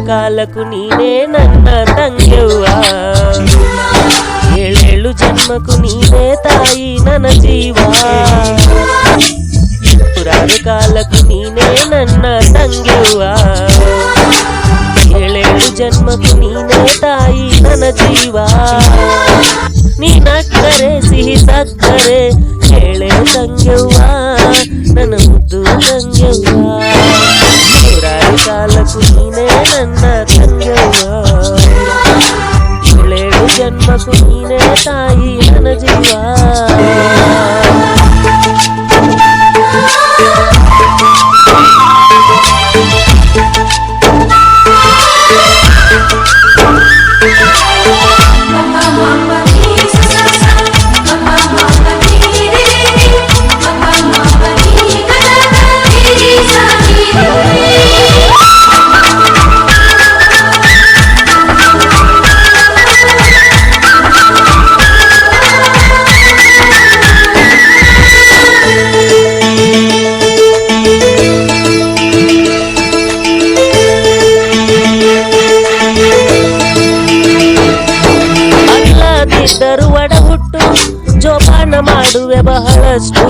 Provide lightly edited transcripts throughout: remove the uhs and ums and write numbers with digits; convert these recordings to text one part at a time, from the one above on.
ಕಾಲಕ್ಕೂ ನೀನೇ ನನ್ನ ತಂಗ್ಯವ್ವ, ಏಳೇಳು ಜನ್ಮಕ್ಕೂ ನೀನೇ ತಾಯಿ ನನ್ನ ಜೀವ. ನೂರಾರು ಕಾಲಕ್ಕೂ ನೀನೇ ನನ್ನ ತಂಗ್ಯವ್ವ, ಏಳೇಳು ಜನ್ಮಕ್ಕೂ ನೀನೇ ತಾಯಿ ನನ್ನ ಜೀವ. ನೀನಕ್ಕರೆ ಸಿಹಿ ಸಕ್ಕರೆ ಹೇಳೆ ತಂಗ್ಯವ್ವ, ನನ್ನ ಮುದ್ದು ತಂಗ್ಯವ್ವ. ನೂರಾರು ಕಾಲಕ್ಕೂ ನೀನೇ ನನ್ನ ತಂಗ್ಯವ್ವ, ಏಳೇಳು ಜನ್ಮಕ್ಕೂ ನೀನೇ ತಾಯಿ ನನ್ನ ಜೀವ. ಒಡ ಹುಟ್ಟು ಜೋಪಾನ ಮಾಡುವೆ ಬಹಳಷ್ಟು,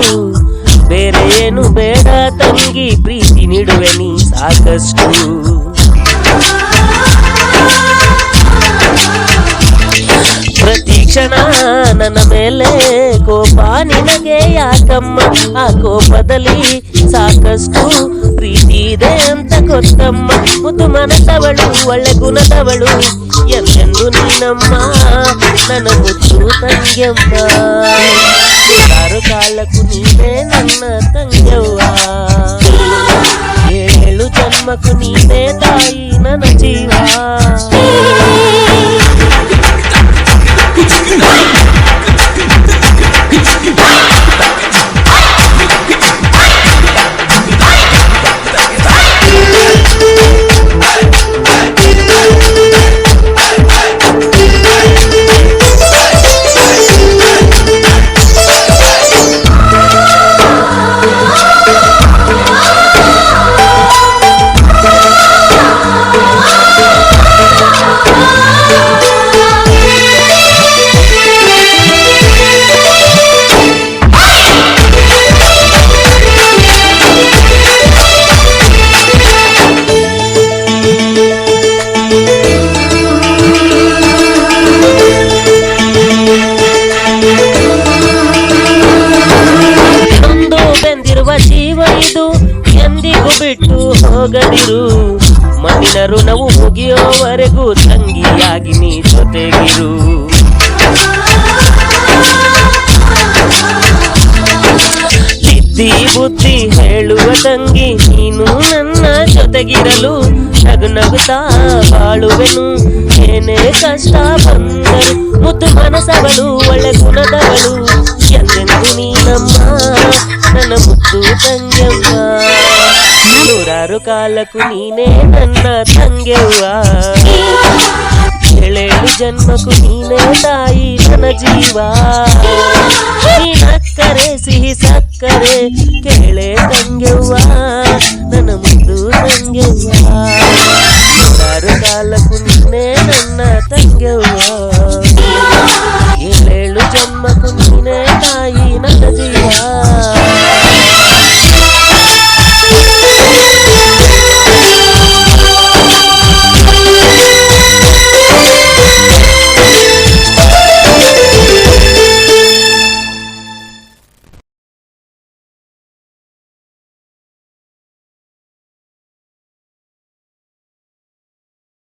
ಬೇರೆ ಏನು ಬೇಡ ತಂಗಿ ಪ್ರೀತಿ ನೀಡುವೆ ನೀ ಸಾಕಷ್ಟು. ಪ್ರತಿ ಕ್ಷಣ ನನ್ನ ಮೇಲೆ ಕೋಪ ನಿನಗೆ ಯಾಕಮ್ಮ, ಆ ಕೋಪದಲ್ಲಿ ಸಾಕಷ್ಟು ಪ್ರೀತಿ ಇದೆ ಅಂತ ಗೊತ್ತಮ್ಮ. ಮುದ್ದು ಮನದವಳು ಒಳ್ಳೆ ಗುಣದವಳು ಎಂದೆಂದು ನೀನಮ್ಮ ನನ್ನ ಮುದ್ದು ತಂಗ್ಯವ್ವ. ನೂರಾರು ಕಾಲಕ್ಕೂ ನೀನೇ ನನ್ನ ತಂಗ್ಯವ್ವ, ಏಳು ಜನ್ಮಕ್ಕೂ ನೀನೇ ತಾಯಿ ನನ್ನ ಜೀವ. ಜೀವ ಇದು ಎಂದಿಗೂ ಬಿಟ್ಟು ಹೋಗದಿರು, ಮಣ್ಣಿನ ಋಣವು ಮುಗಿಯೋವರೆಗೂ ತಂಗಿಯಾಗಿ ನೀ ಜೊತೆಗಿರು. ಬುದ್ಧಿ ಬುದ್ಧಿ ಹೇಳುವ ತಂಗಿ ನೀನು ನನ್ನ ಜೊತೆಗಿರಲು, ನಗು ನಗುತ್ತಾ ಬಾಳುವೆನು ಏನೇ ಕಷ್ಟ ಬಂದರು. ಮುದ್ದು ಮನಸವಳು ಒಳ್ಳೆ ಗುಣದವಳು ಎಂದೆಂದು ನೀನಮ್ಮ ನನ್ನ ಮುದ್ದು ತಂಗ್ಯವ್ವ. ನೂರಾರು ಕಾಲಕ್ಕೂ ನೀನೇ ನನ್ನ ತಂಗ್ಯವ್ವ, ಏಳೇಳು ಜನ್ಮಕ್ಕೂ ನೀನೇ ತಾಯಿ ನನ್ನ ಜೀವ. ನೀನಕ್ಕರೆ ಸಿಹಿ ಸಕ್ಕರೆ ಕೇಳೆ ತಂಗ್ಯವ್ವ, ನನ್ನ ಮುದ್ದು ತಂಗ್ಯವ್ವ. ನೂರಾರು ಕಾಲಕ್ಕೂ ನೀನೇ ನನ್ನ ತಂಗ್ಯವ್ವ.